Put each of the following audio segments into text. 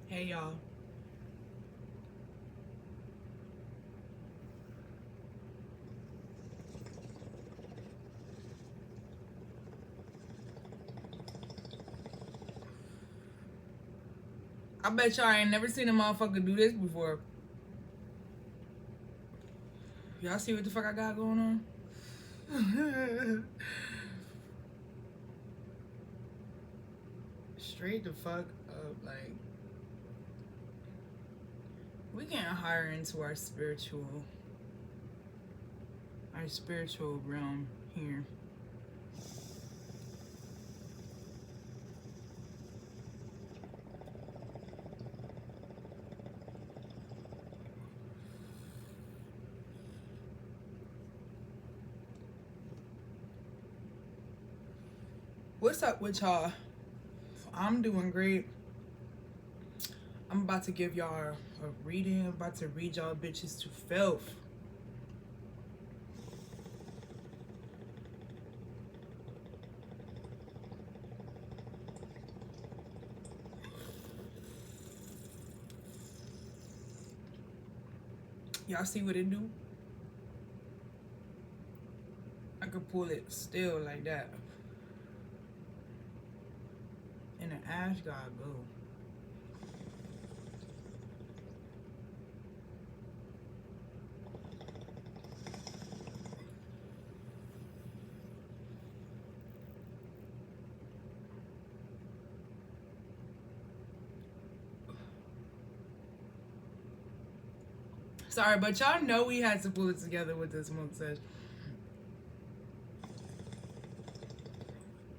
Hey y'all. I bet y'all ain't never seen a motherfucker do this before. Y'all see what the fuck I got going on? Straight the fuck up. Like, we getting higher into our spiritual realm here. What's up with y'all? I'm doing great. I'm about to give y'all a reading. I'm about to read y'all bitches to filth. Y'all see what it do? I could pull it still like that. And the ash gotta go. Sorry, but y'all know we had to pull it together with this smoke sesh.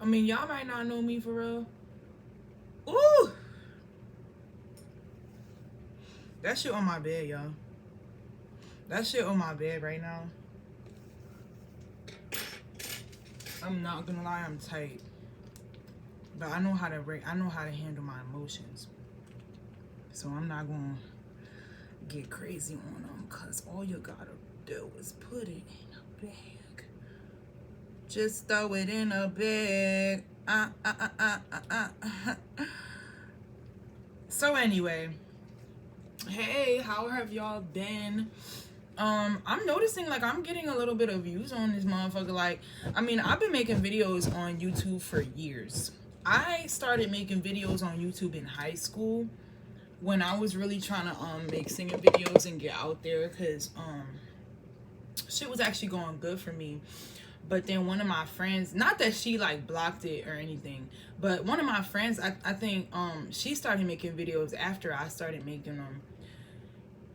I mean, y'all might not know me for real. Ooh! That shit on my bed, y'all. That shit on my bed right now. I'm not gonna lie, I'm tight. But I know how to handle my emotions. So I'm not gonna get crazy on them, cause all you gotta do is put it in a bag. Just throw it in a bag. So anyway, hey, how have y'all been? I'm noticing like I'm getting a little bit of views on this motherfucker. Like, I mean, I've been making videos on YouTube for years. I started making videos on YouTube in high school when I was really trying to make singing videos and get out there, because shit was actually going good for me. But then one of my friends, not that she like blocked it or anything, but one of my friends, I think she started making videos after I started making them.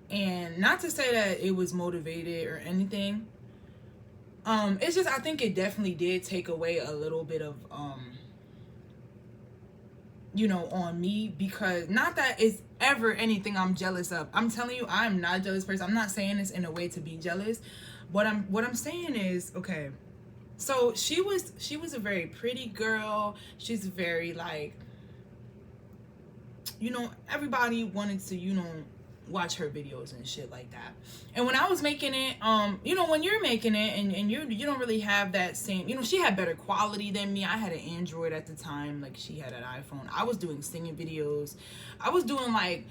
And not to say that it was motivated or anything, it's just I think it definitely did take away a little bit of on me, because not that it's ever anything I'm jealous of. I'm telling you, I'm not a jealous person. I'm not saying this in a way to be jealous. What I'm saying is, okay, so she was a very pretty girl. She's very like, everybody wanted to, watch her videos and shit like that. And when I was making it, when you're making it and you don't really have that same, she had better quality than me. I had an Android at the time, like she had an iPhone. I was doing singing videos. I was doing like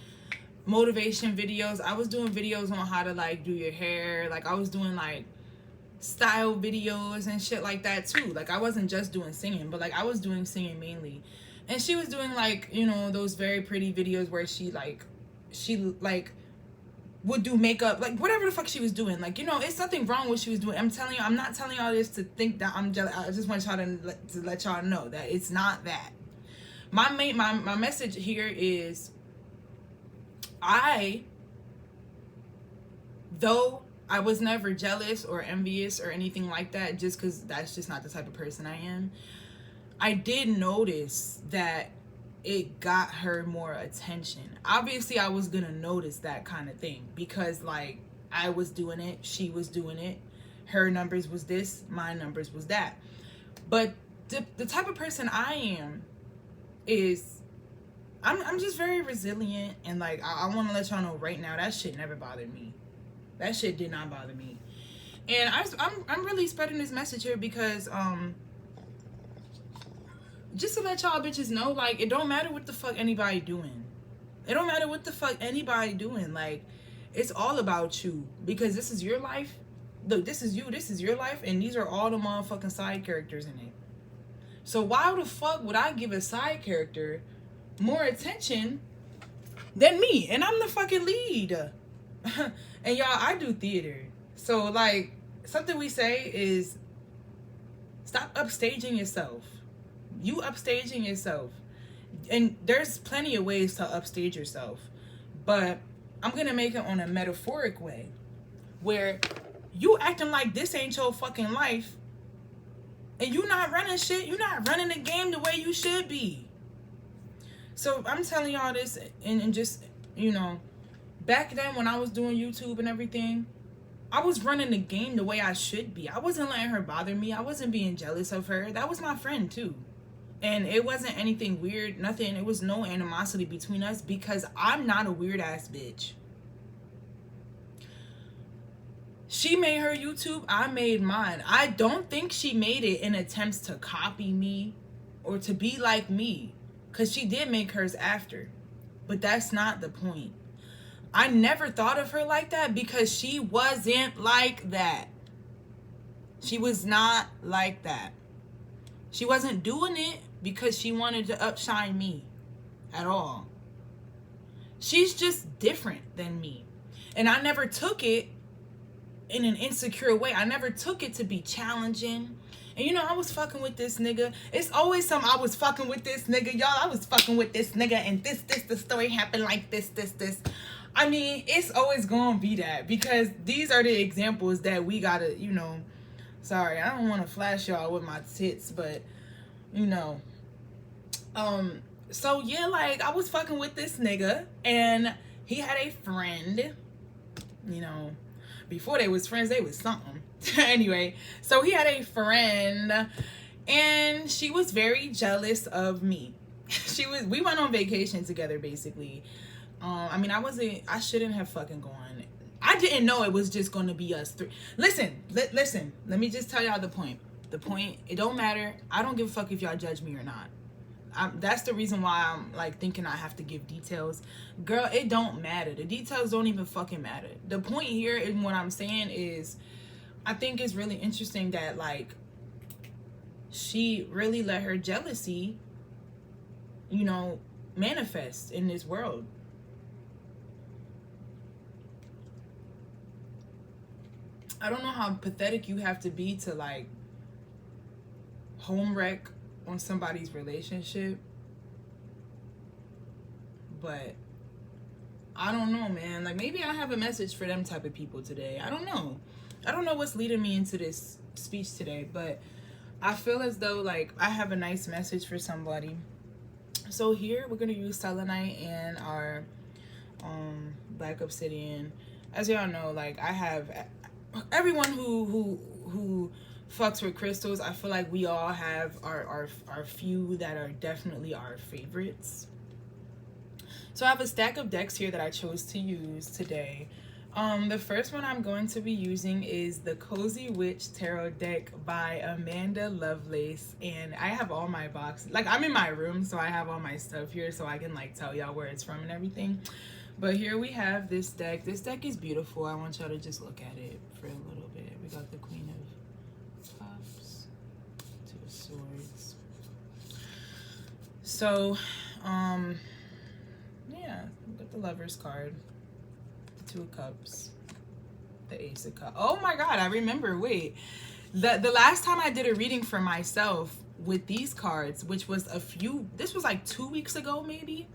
motivation videos. I was doing videos on how to like do your hair. Like I was doing like style videos and shit like that too. Like I wasn't just doing singing, but like I was doing singing mainly. And she was doing like, those very pretty videos where she would do makeup, like whatever the fuck she was doing. Like, it's nothing wrong with what she was doing. I'm telling you, I'm not telling y'all this to think that I'm jealous. I just want y'all to let y'all know that it's not that. My message here is, though I was never jealous or envious or anything like that, just because that's just not the type of person I am, I did notice that it got her more attention. Obviously, I was gonna notice that kind of thing, because like I was doing it, she was doing it, her numbers was this, my numbers was that. But the type of person I am is I'm just very resilient, and like I want to let y'all know right now, that shit never bothered me. That shit did not bother me. And I'm really spreading this message here because just to let y'all bitches know, like, it don't matter what the fuck anybody doing. It don't matter what the fuck anybody doing. Like, it's all about you, because this is your life. Look, this is you. This is your life, and these are all the motherfucking side characters in it. So why the fuck would I give a side character more attention than me? And I'm the fucking lead. And y'all, I do theater. So, like, something we say is stop upstaging yourself. You upstaging yourself. And there's plenty of ways to upstage yourself. But I'm going to make it on a metaphoric way. Where you acting like this ain't your fucking life. And you not running shit. You not running the game the way you should be. So I'm telling y'all this, and just, you know, back then when I was doing YouTube and everything, I was running the game the way I should be. I wasn't letting her bother me. I wasn't being jealous of her. That was my friend too. And it wasn't anything weird, nothing. It was no animosity between us, because I'm not a weird ass bitch. She made her YouTube, I made mine. I don't think she made it in attempts to copy me or to be like me, because she did make hers after. But that's not the point. I never thought of her like that, because she wasn't like that. She was not like that. She wasn't doing it because she wanted to upshine me at all. She's just different than me. And I never took it in an insecure way. I never took it to be challenging. And you know, I was fucking with this nigga. It's always something. I was fucking with this nigga. Y'all, I was fucking with this nigga, and the story happened like this. I mean, it's always gonna be that, because these are the examples that we gotta, you know, sorry, I don't want to flash y'all with my tits, but, you know, so yeah, like, I was fucking with this nigga, and he had a friend, you know, before they was friends, they was something. Anyway, so he had a friend, and she was very jealous of me. We went on vacation together, basically. I mean, I shouldn't have fucking gone. I didn't know it was just going to be us three. Listen, let me just tell y'all the point. The point, it don't matter. I don't give a fuck if y'all judge me or not. That's the reason why I'm, like, thinking I have to give details. Girl, it don't matter. The details don't even fucking matter. The point here in what I'm saying is, I think it's really interesting that, like, she really let her jealousy, you know, manifest in this world. I don't know how pathetic you have to be to, like, home wreck on somebody's relationship. But I don't know, man. Like, maybe I have a message for them type of people today. I don't know. I don't know what's leading me into this speech today, but I feel as though, like, I have a nice message for somebody. So here we're going to use selenite and our black obsidian. As y'all know, like, I have everyone who fucks with crystals, I feel like we all have our few that are definitely our favorites. So I have a stack of decks here that I chose to use today. The first one I'm going to be using is the Cozy Witch Tarot deck by Amanda Lovelace, and I have all my boxes. Like, I'm in my room, so I have all my stuff here so I can, like, tell y'all where it's from and everything. But here we have this deck. This deck is beautiful. I want y'all to just look at it for a little bit. We got the Queen of Cups, Two of Swords. So, yeah, we got the Lover's card, the Two of Cups, the Ace of Cups. Oh my God, I remember. Wait, the last time I did a reading for myself with these cards, which was this was like 2 weeks ago, maybe.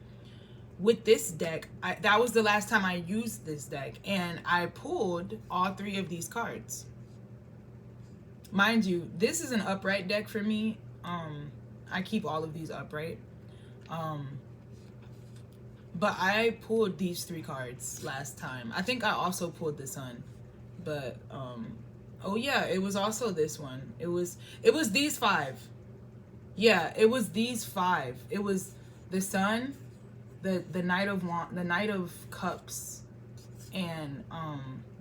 With this deck, that was the last time I used this deck, and I pulled all three of these cards. Mind you, this is an upright deck for me. I keep all of these upright. But I pulled these three cards last time. I think I also pulled the Sun, but oh yeah, it was also this one. It was these five. Yeah, it was these five. It was the Sun, the Knight of Cups, and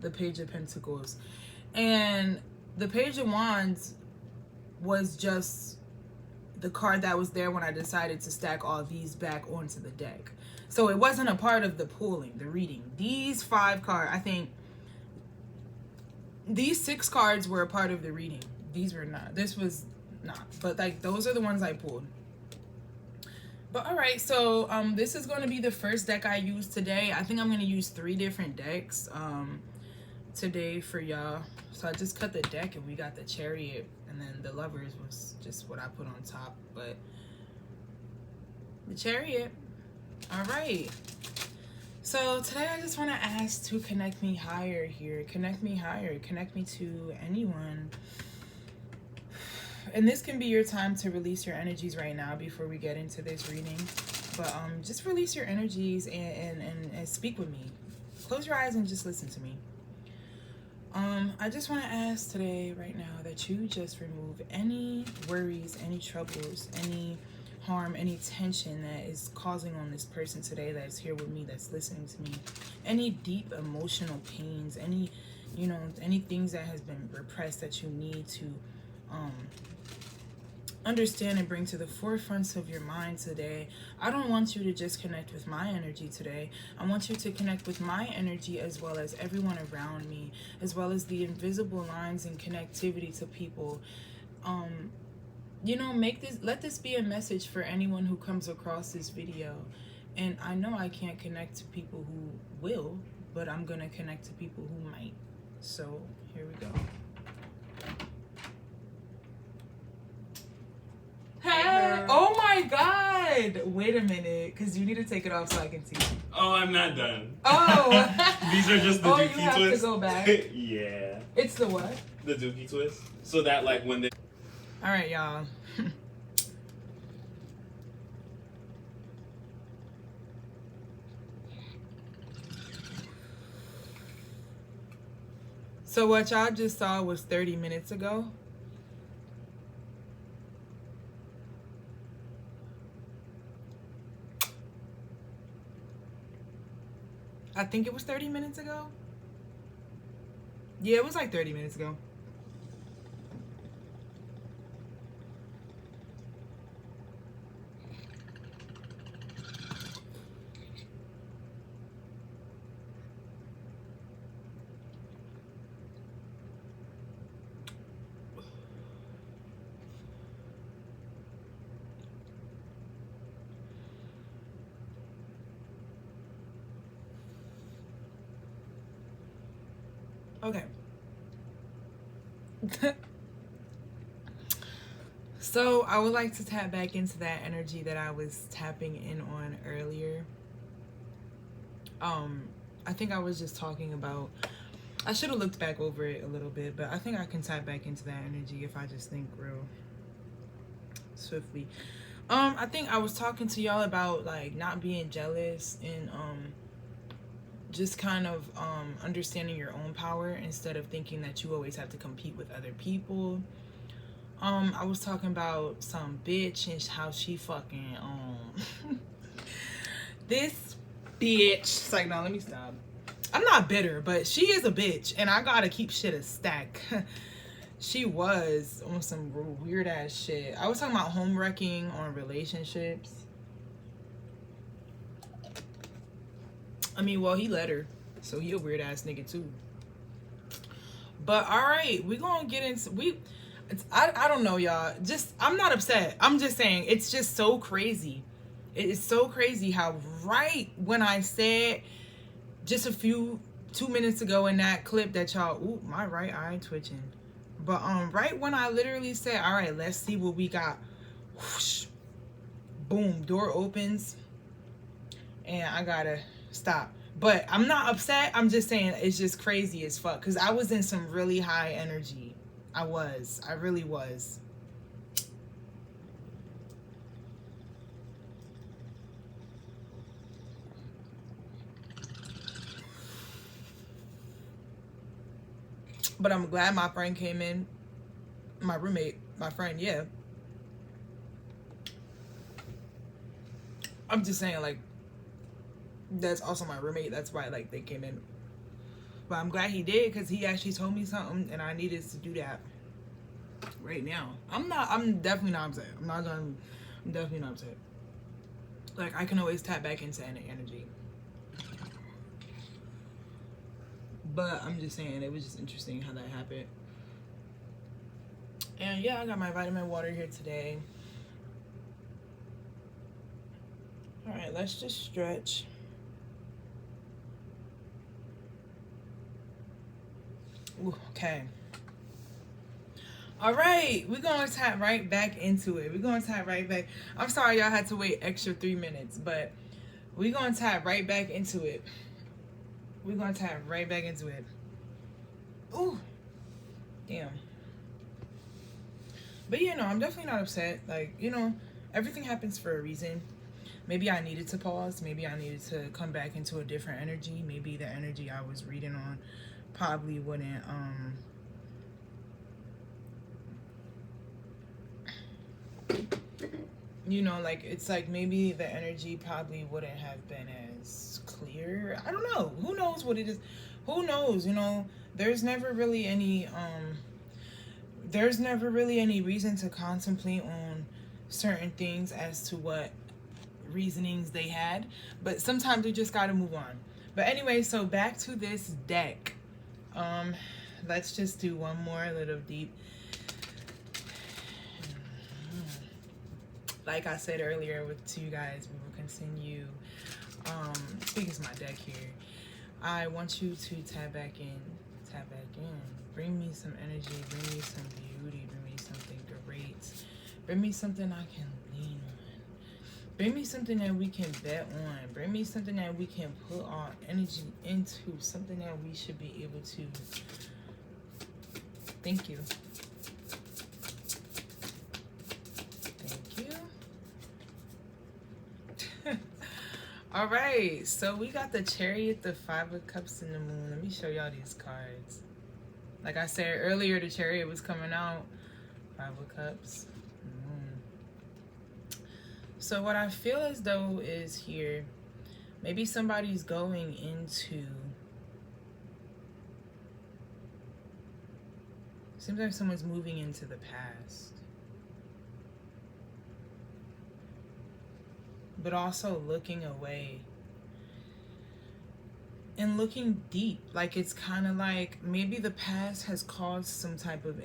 the Page of Pentacles. And the Page of Wands was just the card that was there when I decided to stack all these back onto the deck. So it wasn't a part of the pulling, the reading. These 5 cards, I think these 6 cards were a part of the reading. These were not. This was not. But like those are the ones I pulled. But all right, so this is going to be the first deck I use today. I think I'm going to use 3 different decks today for y'all. So I just cut the deck and we got the Chariot, and then the Lovers was just what I put on top. But the Chariot. All right. So today I just want to ask to connect me higher here. Connect me higher. Connect me to anyone. And this can be your time to release your energies right now before we get into this reading. But just release your energies and speak with me. Close your eyes and just listen to me. I just want to ask today, right now, that you just remove any worries, any troubles, any harm, any tension that is causing on this person today that's here with me, that's listening to me. Any deep emotional pains, any, you know, any things that has been repressed that you need to understand and bring to the forefront of your mind today. I don't want you to just connect with my energy today. I want you to connect with my energy as well as everyone around me, as well as the invisible lines and connectivity to people. You know, let this be a message for anyone who comes across this video. And I know I can't connect to people who will, but I'm gonna connect to people who might. So here we go. Hey, oh my God. Wait a minute, because you need to take it off so I can see. Oh, I'm not done. Oh. These are just the Dookie twist. You have to go back. Yeah. It's the what? The Dookie twist. So that like when they... All right, y'all. So what y'all just saw was 30 minutes ago. I think it was 30 minutes ago. Yeah, it was like 30 minutes ago. Okay. So I would like to tap back into that energy that I was tapping in on earlier. I think I was just talking about, I should have looked back over it a little bit, but I think I can tap back into that energy if I just think real swiftly. I think I was talking to y'all about like not being jealous and just kind of understanding your own power instead of thinking that you always have to compete with other people. I was talking about some bitch and how she fucking this bitch. It's like, no, let me stop. I'm not bitter, but she is a bitch and I gotta keep shit a stack. She was on some weird ass shit. I was talking about home wrecking on relationships. I mean, well, he let her, so he a weird ass nigga too. But all right, we gonna get into I don't know, y'all. Just I'm not upset. I'm just saying it's just so crazy. It is so crazy how right when I said just 2 minutes ago in that clip that y'all, ooh, my right eye twitching. But right when I literally said, all right, let's see what we got. Whoosh, boom, door opens, and I gotta stop. But I'm not upset. I'm just saying it's just crazy as fuck because I was in some really high energy. I really was. But I'm glad my friend came in. My roommate, my friend, yeah. I'm just saying, like, that's also my roommate. That's why, like, they came in. But I'm glad he did because he actually told me something and I needed to do that. right now. I'm definitely not upset. I'm definitely not upset. Like, I can always tap back into energy. But I'm just saying, it was just interesting how that happened. And yeah, I got my vitamin water here today. All right, let's just stretch. Ooh, okay. All right, we're going to tap right back into it. We're going to tap right back. I'm sorry y'all had to wait extra 3 minutes, but we're going to tap right back into it. We're going to tap right back into it. Ooh, damn. But you know, I'm definitely not upset. Like, you know, everything happens for a reason. Maybe I needed to pause. Maybe I needed to come back into a different energy. Maybe the energy I was reading on probably wouldn't, you know, like, it's like maybe the energy probably wouldn't have been as clear. I don't know. Who knows what it is? Who knows? You know, there's never really any reason to contemplate on certain things as to what reasonings they had, but sometimes we just got to move on. But anyway, so back to this deck. Let's just do one more little deep. Like I said earlier to you guys, we will continue. Speaking to my deck here, I want you to tap back in. Bring me some energy, bring me some beauty, bring me something great. Bring me something I can lean on. Bring me something that we can bet on. Bring me something that we can put our energy into. Something that we should be able to. Thank you. Thank you. All right, so we got the Chariot, the 5 of Cups, and the Moon. Let me show y'all these cards. Like I said earlier, the Chariot was coming out. 5 of Cups, Moon. So what I feel as though is here, maybe somebody's going into, seems like someone's moving into the past. But also looking away and looking deep. Like, it's kind of like maybe the past has caused some type of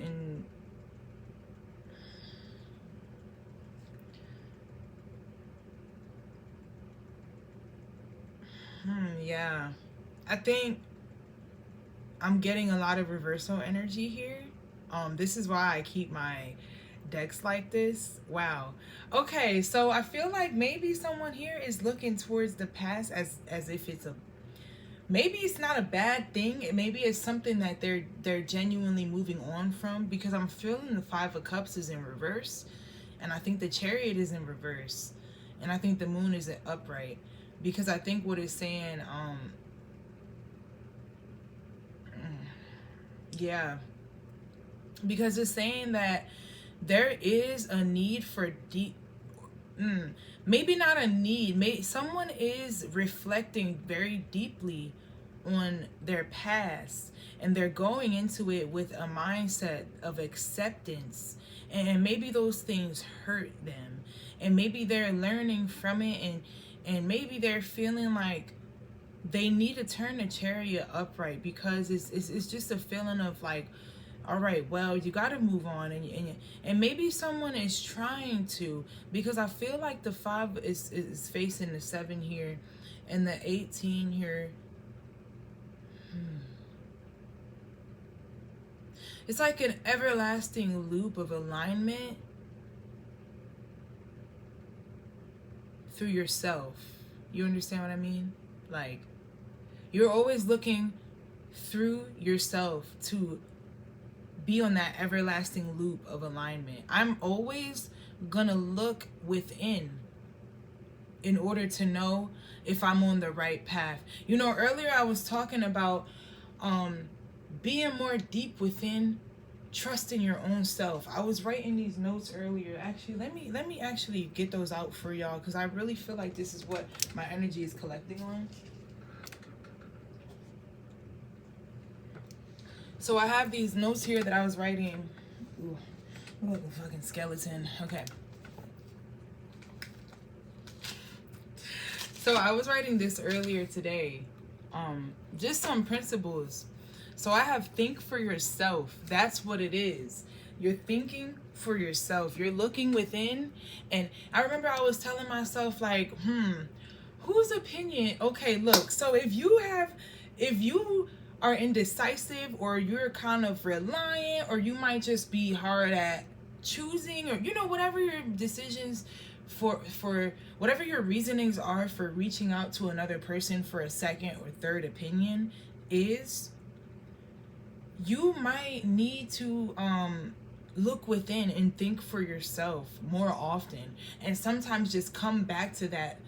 yeah, I think I'm getting a lot of reversal energy here. This is why I keep my decks like this. Wow. Okay, so I feel like maybe someone here is looking towards the past as if it's a, maybe it's not a bad thing. Maybe it's something that they're genuinely moving on from, because I'm feeling the 5 of Cups is in reverse, and I think the Chariot is in reverse, and I think the Moon is upright, because I think what it's saying, yeah, because it's saying that there is a need for deep, maybe not a need, someone is reflecting very deeply on their past, and they're going into it with a mindset of acceptance, and maybe those things hurt them, and maybe they're learning from it, and maybe they're feeling like they need to turn the Chariot upright, because it's just a feeling of like, all right, well, you got to move on, and maybe someone is trying to, because I feel like the 5 is facing the 7 here, and the 18 here. It's like an everlasting loop of alignment through yourself. You understand what I mean? Like, you're always looking through yourself to be on that everlasting loop of alignment. I'm always gonna look within in order to know if I'm on the right path. You know, earlier I was talking about being more deep within, trusting your own self. I was writing these notes earlier. Actually, let me actually get those out for y'all, because I really feel like this is what my energy is collecting on. So I have these notes here that I was writing. Ooh. Like a fucking skeleton. Okay. So I was writing this earlier today. Just some principles. So I have think for yourself. That's what it is. You're thinking for yourself. You're looking within. And I remember I was telling myself like, whose opinion? Okay, look. So if you are indecisive, or you're kind of reliant, or you might just be hard at choosing, or whatever your decisions for whatever your reasonings are for reaching out to another person for a second or third opinion is, you might need to look within and think for yourself more often, and sometimes just come back to that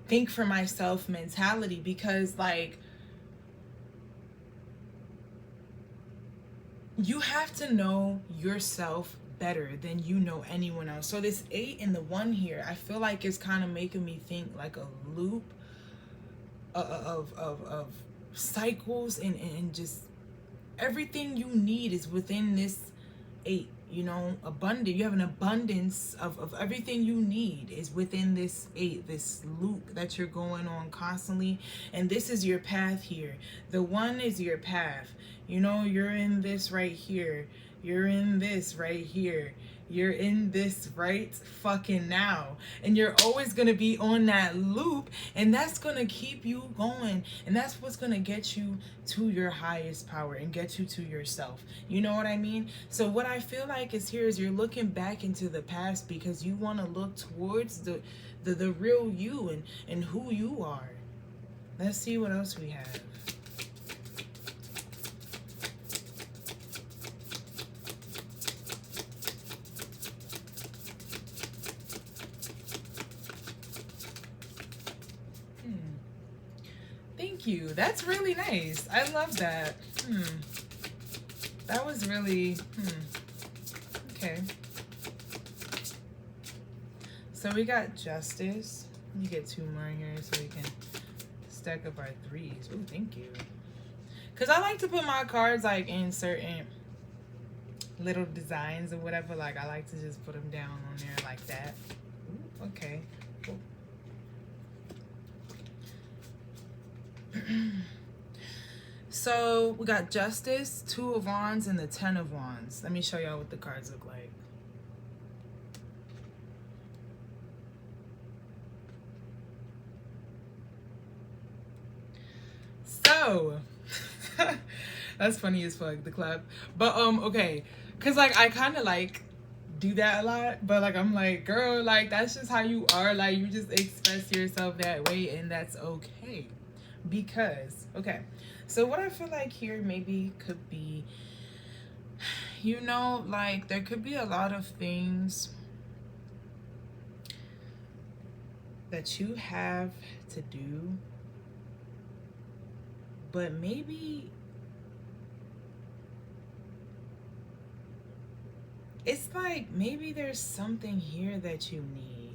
think for myself mentality, because like, you have to know yourself better than you know anyone else. So this 8 and the 1 here, I feel like it's kind of making me think like a loop of cycles, and just everything you need is within this 8. Abundant. You have an abundance of everything you need is within this 8, this loop that you're going on constantly. And this is your path here. The 1 is your path. You're in this right here. You're in this right here. You're in this right fucking now. And you're always going to be on that loop. And that's going to keep you going. And that's what's going to get you to your highest power and get you to yourself. You know what I mean? So what I feel like is here is you're looking back into the past because you want to look towards the real you and who you are. Let's see what else we have. Thank you. That's really nice. I love that. That was really, okay. So we got justice. Let me get 2 more here so we can stack up our 3s. Oh, thank you. Because I like to put my cards like in certain little designs or whatever. Like I like to just put them down on there like that. Ooh, okay. Cool. So we got Justice, 2 of Wands, and the 10 of Wands. Let me show y'all what the cards look like. So that's funny as fuck, the clap. But okay, cause like I kind of like do that a lot, but like I'm like, girl, like that's just how you are. Like you just express yourself that way, and that's okay. Because so what I feel like here maybe could be, like there could be a lot of things that you have to do, but maybe it's like maybe there's something here that you need.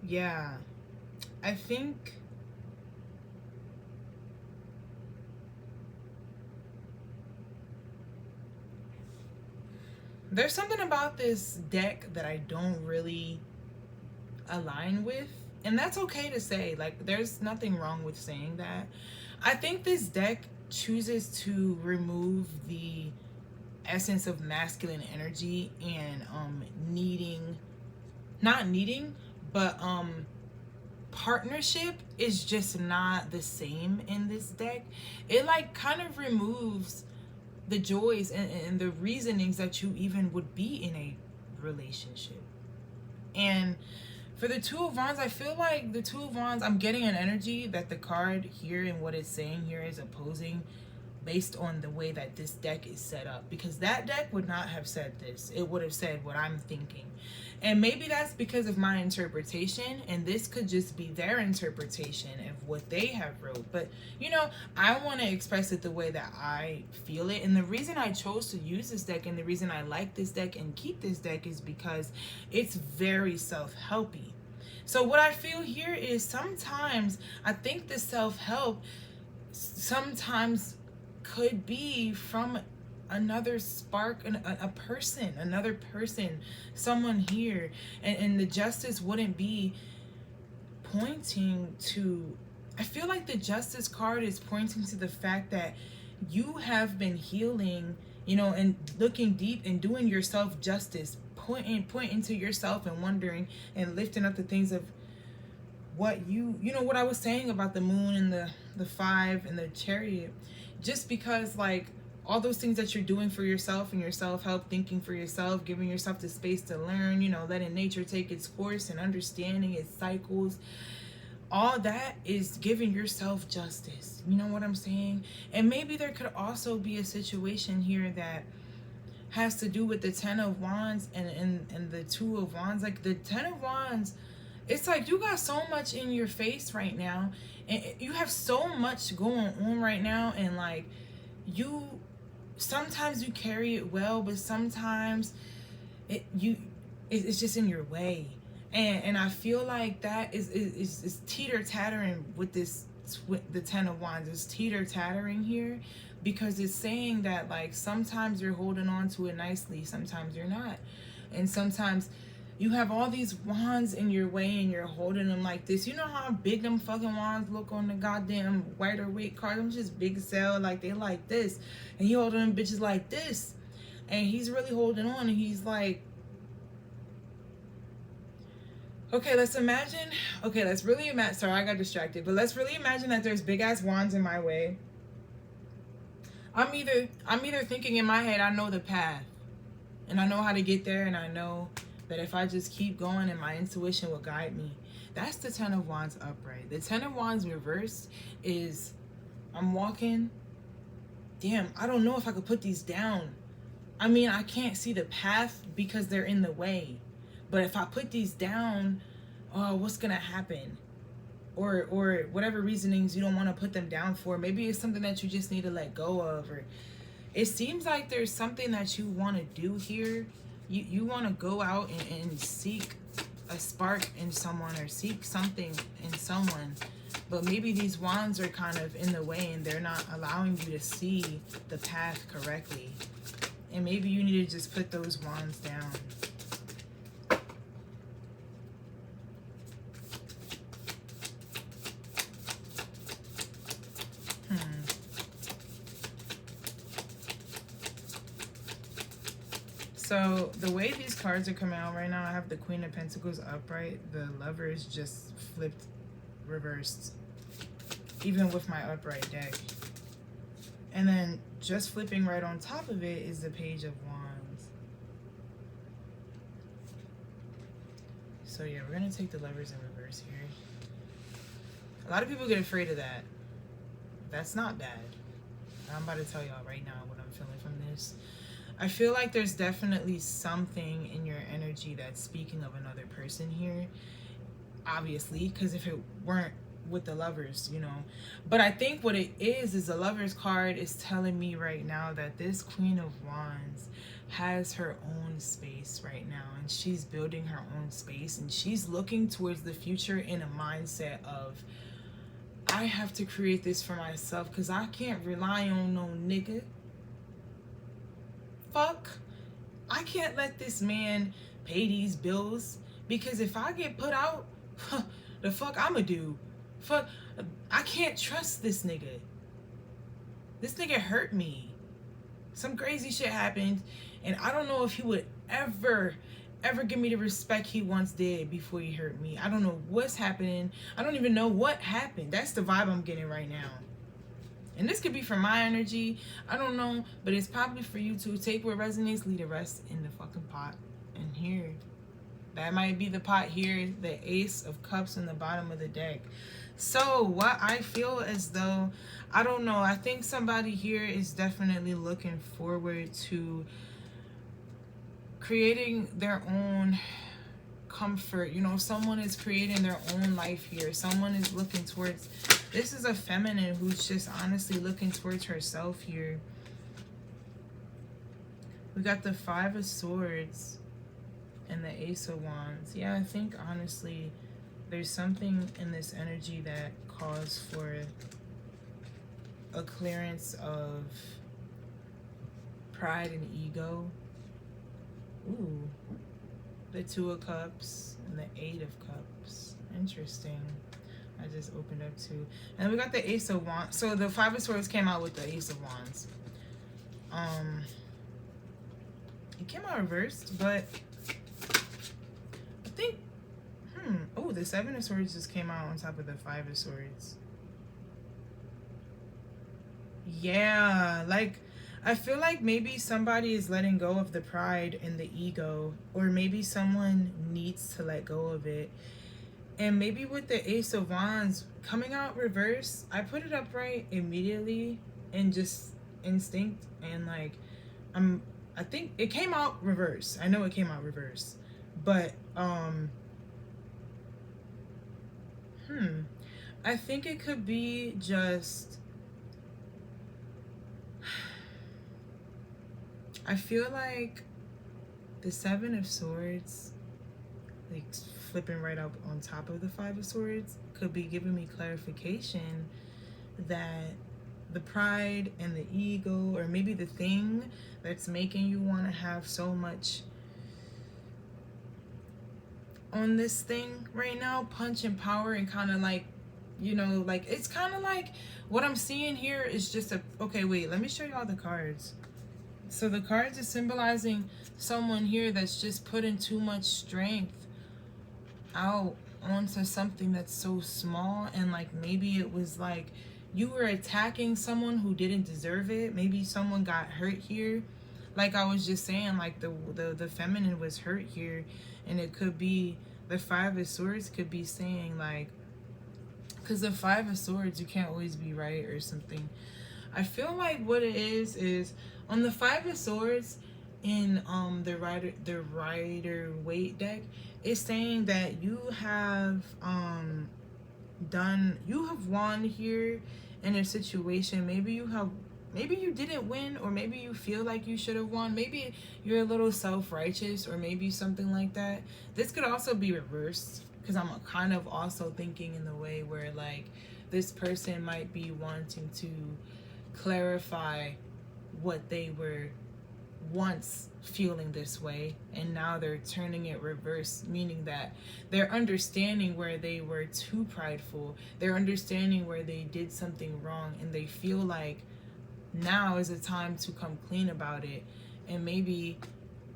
Yeah, I think there's something about this deck that I don't really align with, and that's okay to say. Like, there's nothing wrong with saying that. I think this deck chooses to remove the essence of masculine energy and but partnership is just not the same in this deck. It like kind of removes the joys and the reasonings that you even would be in a relationship. And for the 2 of Wands, I feel like the 2 of Wands, I'm getting an energy that the card here and what it's saying here is opposing based on the way that this deck is set up. Because that deck would not have said this. It would have said what I'm thinking. And maybe that's because of my interpretation, and this could just be their interpretation of what they have wrote. But, I want to express it the way that I feel it. And the reason I chose to use this deck and the reason I like this deck and keep this deck is because it's very self-helpy. So what I feel here is sometimes I think the self-help sometimes could be from another spark, another person, someone here. And the justice wouldn't be pointing to, I feel like the justice card is pointing to the fact that you have been healing, you know, and looking deep and doing yourself justice, pointing to yourself and wondering and lifting up the things of what you know, what I was saying about the moon and the 5 and the chariot. Just because, like, all those things that you're doing for yourself and your self-help, thinking for yourself, giving yourself the space to learn, you know, letting nature take its course and understanding its cycles, all that is giving yourself justice. You know what I'm saying? And maybe there could also be a situation here that has to do with the 10 of Wands and the 2 of Wands. Like the 10 of Wands, it's like you got so much in your face right now, and you have so much going on right now, and like sometimes you carry it well, but sometimes it's just in your way. And I feel like that is teeter-tattering with the 10 of Wands. It's teeter-tattering here because it's saying that, like, sometimes you're holding on to it nicely, sometimes you're not. And sometimes you have all these wands in your way and you're holding them like this. You know how big them fucking wands look on the goddamn Wider Waite card? Them just big as hell, like they like this. And he holding them bitches like this. And he's really holding on, and he's like, okay, let's really imagine, sorry, I got distracted, but let's really imagine that there's big ass wands in my way. I'm either thinking in my head, I know the path, and I know how to get there, and I know that if I just keep going and my intuition will guide me. That's the 10 of Wands upright. The 10 of Wands reversed is, I'm walking, damn, I don't know if I could put these down. I mean, I can't see the path because they're in the way. But if I put these down, oh, what's gonna happen? Or whatever reasonings you don't want to put them down for. Maybe it's something that you just need to let go of. Or it seems like there's something that you want to do here. You want to go out and seek a spark in someone, or seek something in someone. But maybe these wands are kind of in the way and they're not allowing you to see the path correctly. And maybe you need to just put those wands down. So the way these cards are coming out right now, I have the Queen of Pentacles upright, the Lovers just flipped, reversed, even with my upright deck. And then just flipping right on top of it is the Page of Wands. So yeah, we're gonna take the Lovers in reverse here. A lot of people get afraid of that. That's not bad. I'm about to tell y'all right now what I'm feeling from this. I feel like there's definitely something in your energy that's speaking of another person here. Obviously, because if it weren't with the Lovers, you know. But I think what it is the Lovers card is telling me right now that this Queen of Wands has her own space right now. And she's building her own space. And she's looking towards the future in a mindset of, I have to create this for myself because I can't rely on no nigga. Fuck, I can't let this man pay these bills, because if I get put out, the fuck I'ma do? Fuck, I can't trust this nigga. This nigga hurt me. Some crazy shit happened, and I don't know if he would ever give me the respect he once did before he hurt me. I don't know what's happening. I don't even know what happened. That's the vibe I'm getting right now. And this could be from my energy. I don't know. But it's probably for you to take what resonates, leave the rest in the fucking pot. And here, that might be the pot here. The Ace of Cups in the bottom of the deck. So what I feel as though, I don't know. I think somebody here is definitely looking forward to creating their own comfort. You know, someone is creating their own life here. Someone is looking towards, this is a feminine who's just honestly looking towards herself here. We got the 5 of Swords and the Ace of Wands. Yeah, I think honestly there's something in this energy that calls for a clearance of pride and ego. Ooh, the Two of Cups and the Eight of Cups. Interesting. I just opened up two. And we got the Ace of Wands. So the Five of Swords came out with the Ace of Wands. It came out reversed, but I think, oh, the Seven of Swords just came out on top of the Five of Swords. Yeah, like, I feel like maybe somebody is letting go of the pride and the ego, or maybe someone needs to let go of it. And maybe with the Ace of Wands coming out reverse, I put it upright immediately and just instinct, and like, I think it came out reverse. I know it came out reverse, but I think it could be just, I feel like the Seven of Swords, like flipping right up on top of the Five of Swords, could be giving me clarification that the pride and the ego, or maybe the thing that's making you want to have so much on this thing right now, punch and power, and kind of like, you know, like, it's kind of like what I'm seeing here is just a, okay, wait, let me show you all the cards. So the cards are symbolizing someone here that's just putting too much strength out onto something that's so small, and like maybe it was like you were attacking someone who didn't deserve it. Maybe someone got hurt here, like I was just saying, like the feminine was hurt here, and it could be the Five of Swords could be saying like, because the Five of Swords, you can't always be right or something. I feel like what it is on the Five of Swords in the Rider-Waite deck, it's saying that you have won here in a situation. Maybe you didn't win, or maybe you feel like you should have won. Maybe you're a little self-righteous, or maybe something like that. This could also be reversed, because I'm kind of also thinking in the way where like this person might be wanting to clarify what they were once feeling this way, and now they're turning it reverse, meaning that they're understanding where they were too prideful, they're understanding where they did something wrong, and they feel like now is a time to come clean about it. And maybe,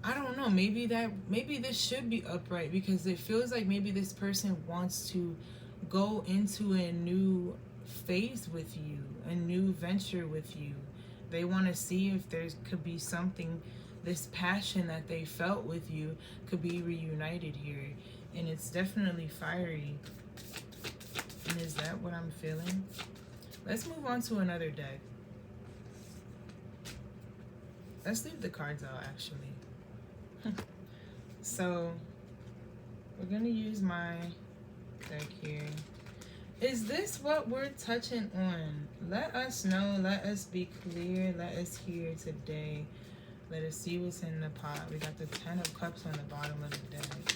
I don't know, maybe this should be upright, because it feels like maybe this person wants to go into a new phase with you, a new venture with you. They want to see if there could be something, this passion that they felt with you could be reunited here. And it's definitely fiery. And is that what I'm feeling? Let's move on to another deck. Let's leave the cards out, actually. So, we're going to use my deck here. Is this what we're touching on? Let us know. Let us be clear. Let us hear today. Let us see what's in the pot. We got the Ten of Cups on the bottom of the deck.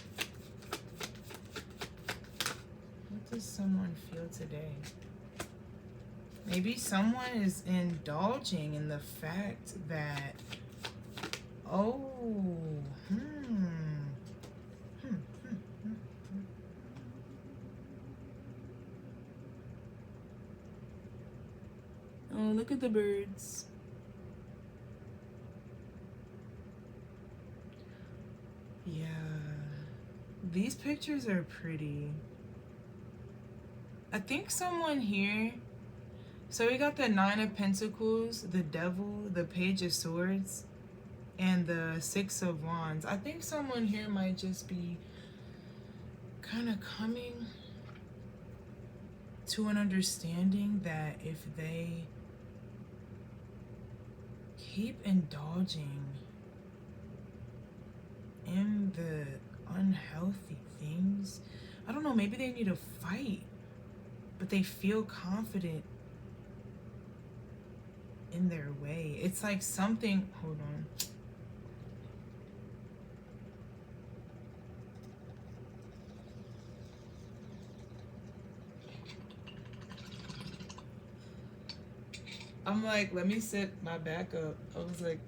What does someone feel today? Maybe someone is indulging in the fact that, oh, oh, look at the birds. Yeah, these pictures are pretty. I think someone here, so we got the Nine of Pentacles, the Devil, the Page of Swords, and the Six of Wands. I think someone here might just be kind of coming to an understanding that if they keep indulging in the unhealthy things, I don't know, maybe they need to fight, but they feel confident in their way. It's like something, hold on. I'm like, let me sit my back up. I was like,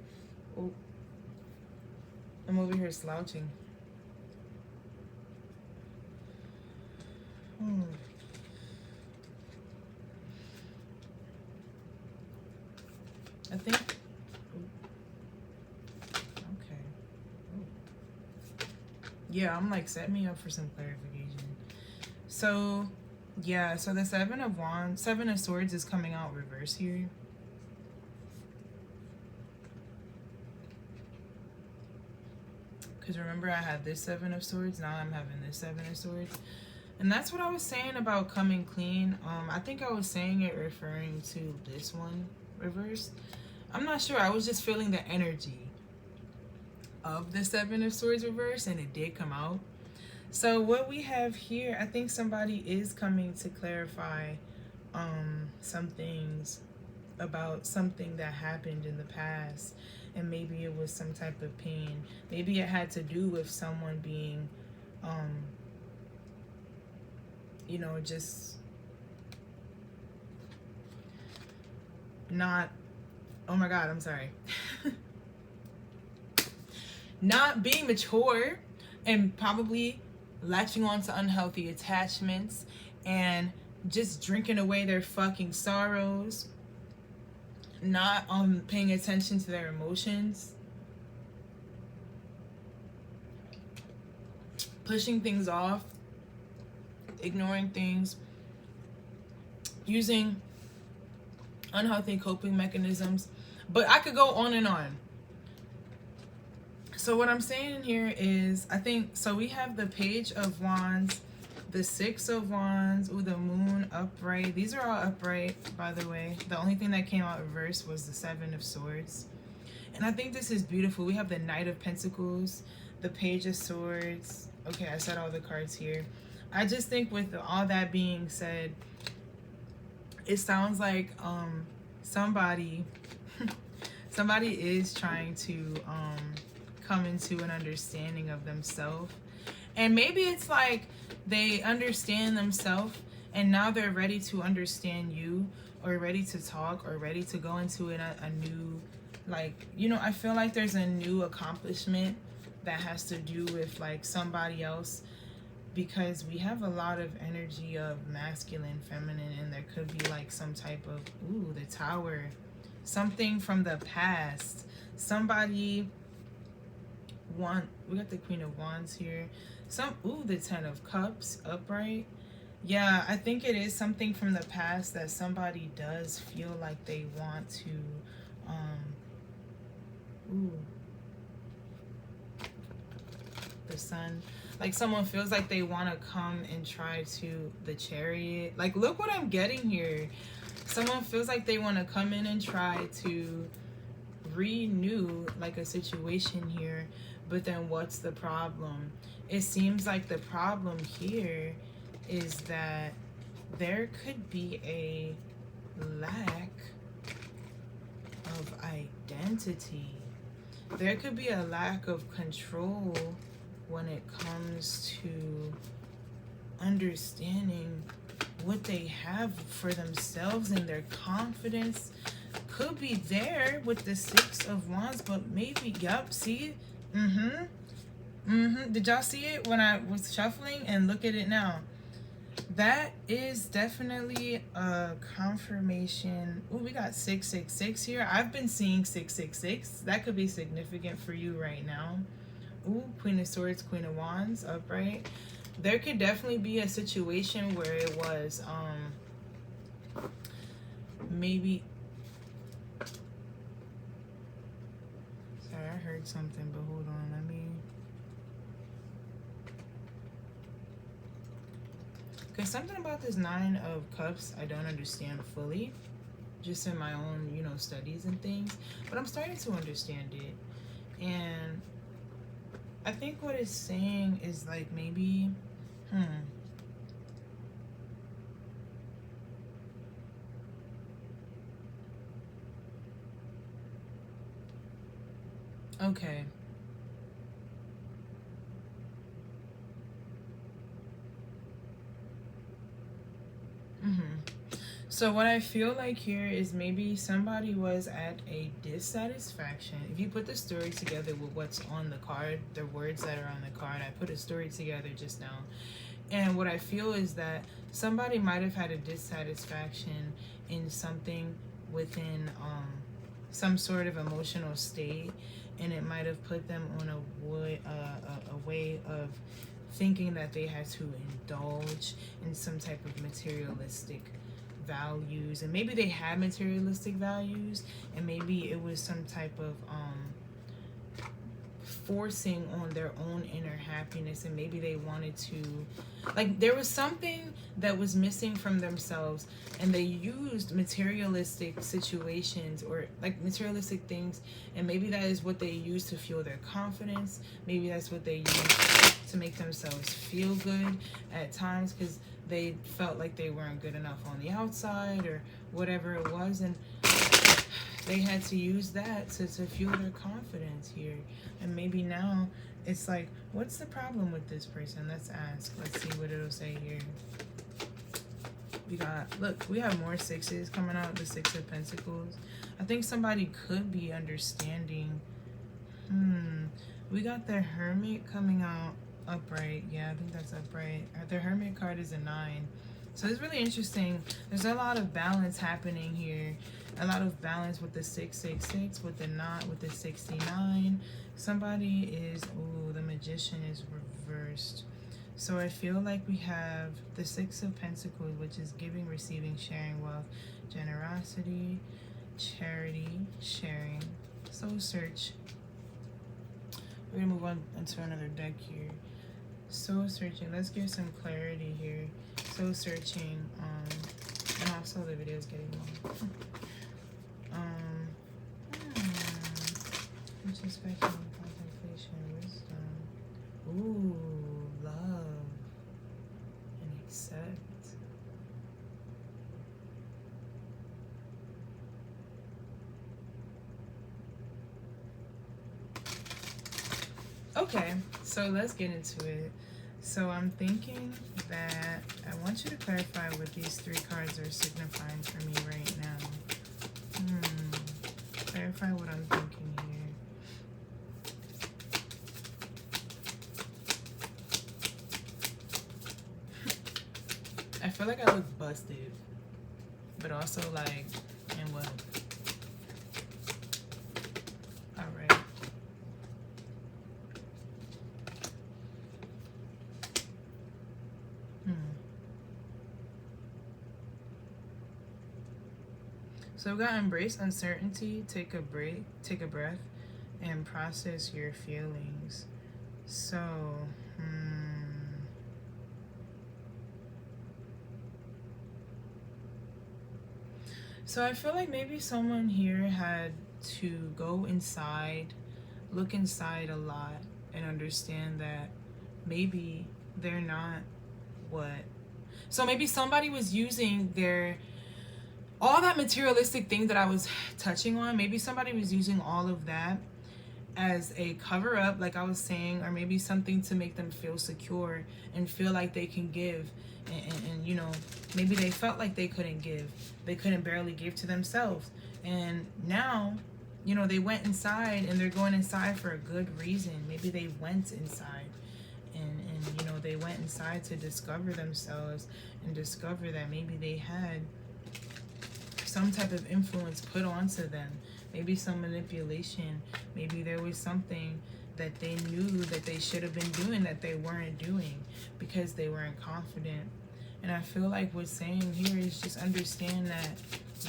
oh, I'm over here slouching. I think. Okay. Yeah, I'm like, set me up for some clarification. So, yeah, so the Seven of Swords is coming out reverse here. Because remember, I had this Seven of Swords. Now I'm having this Seven of Swords. And that's what I was saying about coming clean. I think I was saying it referring to this one reversed. I'm not sure. I was just feeling the energy of the Seven of Swords reverse, and it did come out. So what we have here, I think somebody is coming to clarify some things about something that happened in the past, and maybe it was some type of pain. Maybe it had to do with someone being you know, just not, oh my god, I'm sorry. Not being mature and probably latching on to unhealthy attachments and just drinking away their fucking sorrows, not paying attention to their emotions, pushing things off, ignoring things, using unhealthy coping mechanisms. But I could go on and on. So what I'm saying here is, I think, so we have the Page of Wands, the Six of Wands, ooh, the Moon upright. These are all upright, by the way. The only thing that came out reverse was the Seven of Swords. And I think this is beautiful. We have the Knight of Pentacles, the Page of Swords. Okay, I said all the cards here. I just think with all that being said, it sounds like somebody is trying to come into an understanding of themselves. And maybe it's like they understand themselves and now they're ready to understand you, or ready to talk, or ready to go into a new, like, you know, I feel like there's a new accomplishment that has to do with like somebody else, because we have a lot of energy of masculine, feminine, and there could be like some type of, ooh, the Tower, something from the past. Somebody we got the Queen of Wands here. Ooh, the Ten of Cups upright. Yeah, I think it is something from the past that somebody does feel like they want to ooh, the Sun. Like someone feels like they want to come and try to, the Chariot. Like, look what I'm getting here. Someone feels like they want to come in and try to renew like a situation here. But then what's the problem? It seems like the problem here is that there could be a lack of identity. There could be a lack of control when it comes to understanding what they have for themselves, and their confidence could be there with the Six of Wands, but maybe, yup, see? Did y'all see it when I was shuffling? And look at it now. That is definitely a confirmation. Oh, we got 666 here. I've been seeing 666. That could be significant for you right now. Ooh, Queen of Swords, Queen of Wands, upright. There could definitely be a situation where it was, maybe... Sorry, I heard something, but hold on, let me... Because something about this Nine of Cups I don't understand fully. Just in my own, you know, studies and things. But I'm starting to understand it. And I think what it's saying is like maybe, okay. So what I feel like here is maybe somebody was at a dissatisfaction. If you put the story together with what's on the card, the words that are on the card, I put a story together just now. And what I feel is that somebody might have had a dissatisfaction in something within some sort of emotional state, and it might have put them on a way of thinking that they had to indulge in some type of materialistic values, and maybe they had materialistic values, and maybe it was some type of forcing on their own inner happiness, and maybe they wanted to, like, there was something that was missing from themselves, and they used materialistic situations or like materialistic things, and maybe that is what they use to fuel their confidence. Maybe that's what they use to make themselves feel good at times, because they felt like they weren't good enough on the outside or whatever it was, and they had to use that to fuel their confidence here. And maybe now it's like, what's the problem with this person? Let's ask. Let's see what it'll say here. We have more sixes coming out, the Six of Pentacles. I think somebody could be understanding. We got the Hermit coming out upright. Yeah, I think that's upright. The Hermit card is a 9. So it's really interesting. There's a lot of balance happening here. A lot of balance with the 666, with the knot, with the 69. Somebody is, the Magician is reversed. So I feel like we have the Six of Pentacles, which is giving, receiving, sharing, wealth, generosity, charity, sharing, soul search. We're gonna move on into another deck here. Soul searching. Let's get some clarity here. Soul searching. And also the video is getting long. Introspection, contemplation, wisdom. Ooh, love and accept. Okay, so let's get into it. So I'm thinking that I want you to clarify what these 3 cards are signifying for me right now. Clarify what I'm thinking here. I feel like I look busted, but also like, and what? All right. So we got embrace uncertainty, take a break, take a breath, and process your feelings. So, So I feel like maybe someone here had to go inside, look inside a lot, and understand that maybe they're not what. So maybe somebody was using all that materialistic thing that I was touching on, maybe somebody was using all of that as a cover up, like I was saying, or maybe something to make them feel secure and feel like they can give. And you know, maybe they felt like they couldn't give. They couldn't barely give to themselves. And now, you know, they went inside, and they're going inside for a good reason. Maybe they went inside and you know, they went inside to discover themselves and discover that maybe they had some type of influence put onto them. Maybe some manipulation. Maybe there was something that they knew that they should have been doing that they weren't doing because they weren't confident. And I feel like what's saying here is just understand that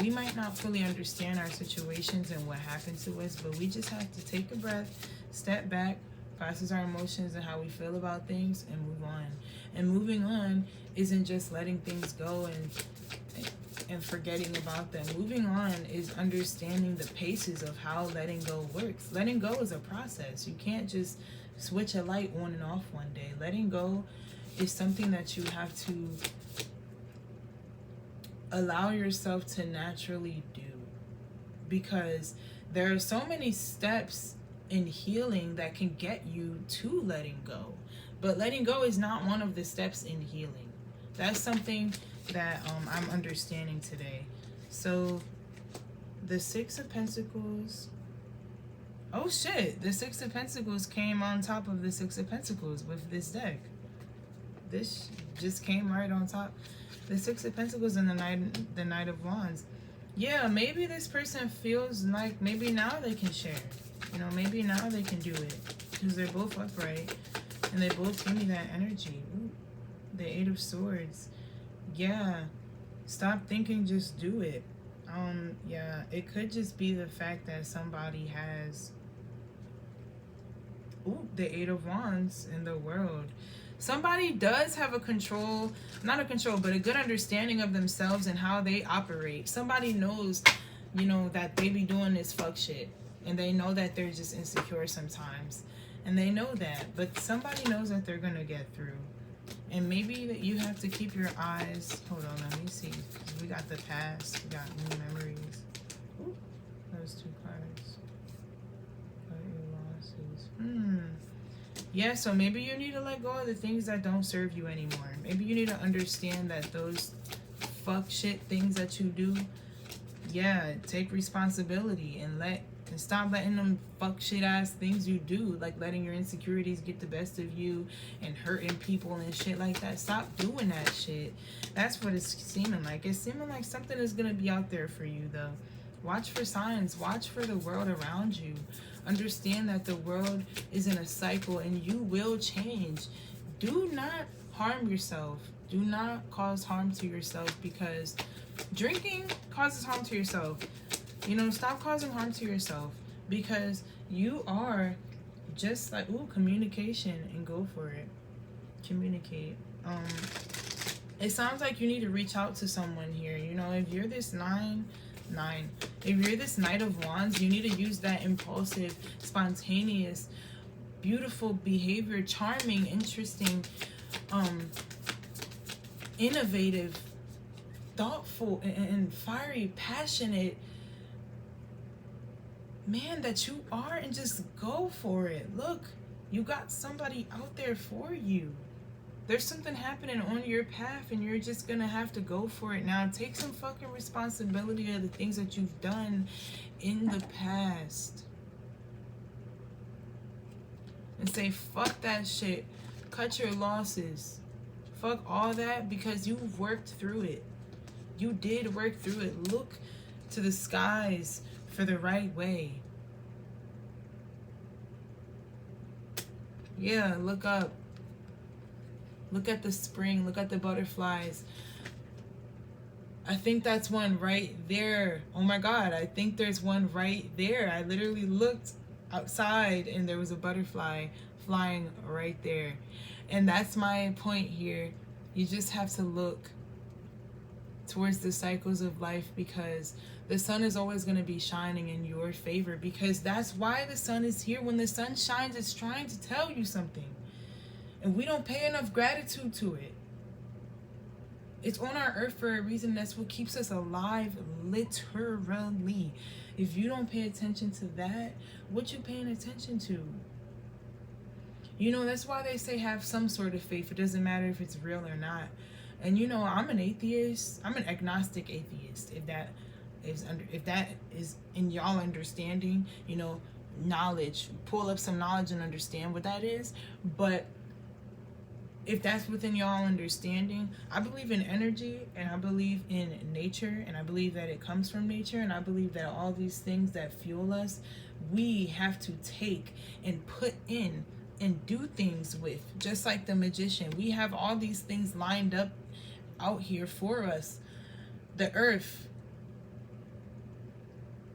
we might not fully understand our situations and what happened to us, but we just have to take a breath, step back, process our emotions and how we feel about things, and move on. And moving on isn't just letting things go and forgetting about them. Moving on is understanding the paces of how letting go works. Letting go is a process. You can't just switch a light on and off one day. Letting go is something that you have to allow yourself to naturally do, because there are so many steps in healing that can get you to letting go. But letting go is not one of the steps in healing. That's something that I'm understanding today. So the Six of Pentacles. Oh shit, the Six of Pentacles came on top of the Six of Pentacles with this deck. This just came right on top. The Six of Pentacles and the Knight of Wands. Yeah, maybe this person feels like maybe now they can share. You know, maybe now they can do it. Because they're both upright. And they both give me that energy. Ooh, the Eight of Swords. Yeah. Stop thinking, just do it. Yeah, it could just be the fact that somebody has the Eight of Wands in the world. Somebody does have a control, not a control, but a good understanding of themselves and how they operate. Somebody knows, you know, that they be doing this fuck shit. And they know that they're just insecure sometimes. And they know that. But somebody knows that they're going to get through. And maybe that you have to keep your eyes... Hold on, let me see. We got the past. We got new memories. Ooh, those two cards. Cut your losses. Yeah, so maybe you need to let go of the things that don't serve you anymore. Maybe you need to understand that those fuck shit things that you do, yeah, take responsibility and stop letting them fuck shit ass things you do, like letting your insecurities get the best of you and hurting people and shit like that. Stop doing that shit. That's what it's seeming like. It's seeming like something is gonna be out there for you though. Watch for signs. Watch for the world around you. Understand that the world is in a cycle and you will change. Do not harm yourself. Do not cause harm to yourself, because drinking causes harm to yourself. You know, stop causing harm to yourself, because you are just like, communication, and go for it. Communicate. It sounds like you need to reach out to someone here. You know, if you're this if you're this Knight of Wands, you need to use that impulsive, spontaneous, beautiful behavior, charming, interesting, innovative, thoughtful, and fiery, passionate man that you are, and just go for it. Look, you got somebody out there for you. There's something happening on your path and you're just gonna have to go for it now. Take some fucking responsibility of the things that you've done in the past. And say, fuck that shit. Cut your losses. Fuck all that, because you've worked through it. You did work through it. Look to the skies for the right way. Yeah, look up. Look at the spring. Look at the butterflies. I think that's one right there. Oh my God, I think there's one right there. I literally looked outside and there was a butterfly flying right there. And that's my point here. You just have to look towards the cycles of life, because the sun is always going to be shining in your favor, because that's why the sun is here. When the sun shines, it's trying to tell you something. And we don't pay enough gratitude to it. It's on our earth for a reason. That's what keeps us alive, literally. If you don't pay attention to that, what you paying attention to? You know, that's why they say have some sort of faith. It doesn't matter if it's real or not. And you know, I'm an atheist. I'm an agnostic atheist. If that is in y'all understanding, you know, knowledge. Pull up some knowledge and understand what that is. But if that's within y'all understanding, I believe in energy, and I believe in nature, and I believe that it comes from nature, and I believe that all these things that fuel us, we have to take and put in and do things with. Just like the magician, we have all these things lined up out here for us. The earth,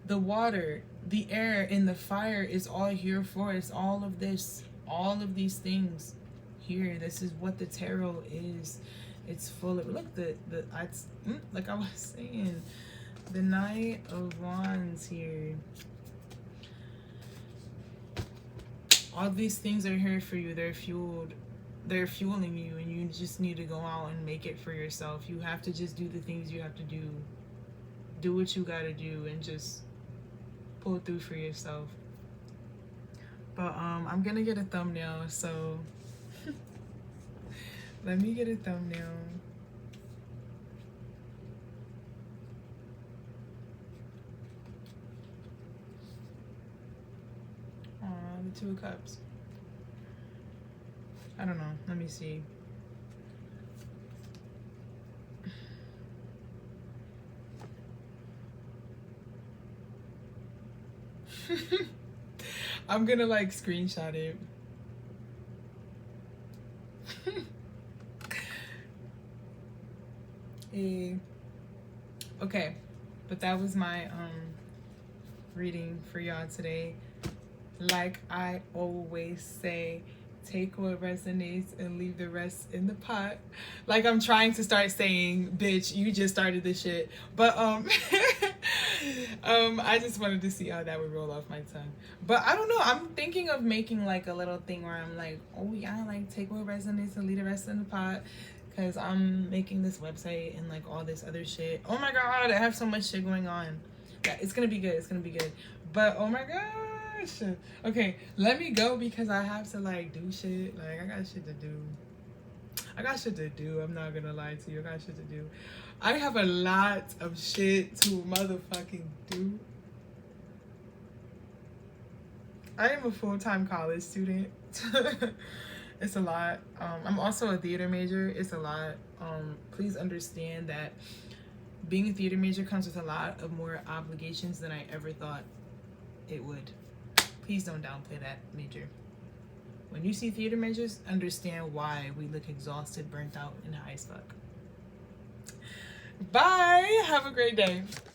the water, the air, and the fire is all here for us. All of this, all of these things here. This is what the tarot is. It's full of, look, like I was saying, the Knight of Wands here. All these things are here for you. They're fueling you, and you just need to go out and make it for yourself. You have to just do the things you have to do. Do what you gotta do, and just pull through for yourself. But I'm gonna get a thumbnail, so let me get a thumbnail. Two of Cups. I don't know. Let me see. I'm gonna like screenshot it. Okay, but that was my reading for y'all today. Like I always say, take what resonates and leave the rest in the pot. Like I'm trying to start saying, bitch, you just started this shit. But I just wanted to see how that would roll off my tongue. But I don't know, I'm thinking of making like a little thing where I'm like, oh yeah, like take what resonates and leave the rest in the pot. Cause I'm making this website and like all this other shit. Oh my god, I have so much shit going on. Yeah, it's gonna be good, it's gonna be good. But oh my gosh. Okay, let me go because I have to like do shit. Like I got shit to do. I'm not gonna lie to you. I got shit to do. I have a lot of shit to motherfucking do. I am a full-time college student. It's a lot. I'm also a theater major. It's a lot. Please understand that being a theater major comes with a lot of more obligations than I ever thought it would. Please don't downplay that major. When you see theater majors, understand why we look exhausted, burnt out, and high as fuck. Bye. Have a great day.